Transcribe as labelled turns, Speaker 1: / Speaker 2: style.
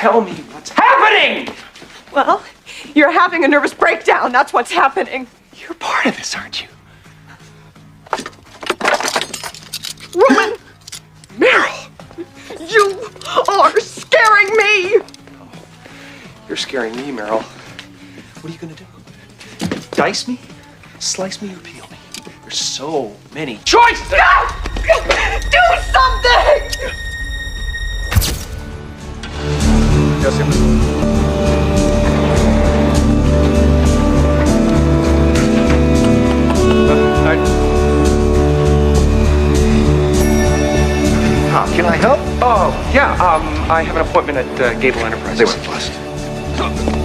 Speaker 1: tell me what's happening!
Speaker 2: Well, you're having a nervous breakdown. That's what's happening.
Speaker 1: You're part of this, aren't you?
Speaker 2: Roman!
Speaker 1: Meryl!
Speaker 2: You are scaring me!
Speaker 1: You're scaring me, Meryl. What are you gonna do? Dice me? Slice me or peel me? There's so many choices!
Speaker 2: No! Do something!
Speaker 1: Yes, sir.
Speaker 3: Can I help?
Speaker 1: Oh, yeah, I have an appointment at Gable Enterprises.
Speaker 3: They went first.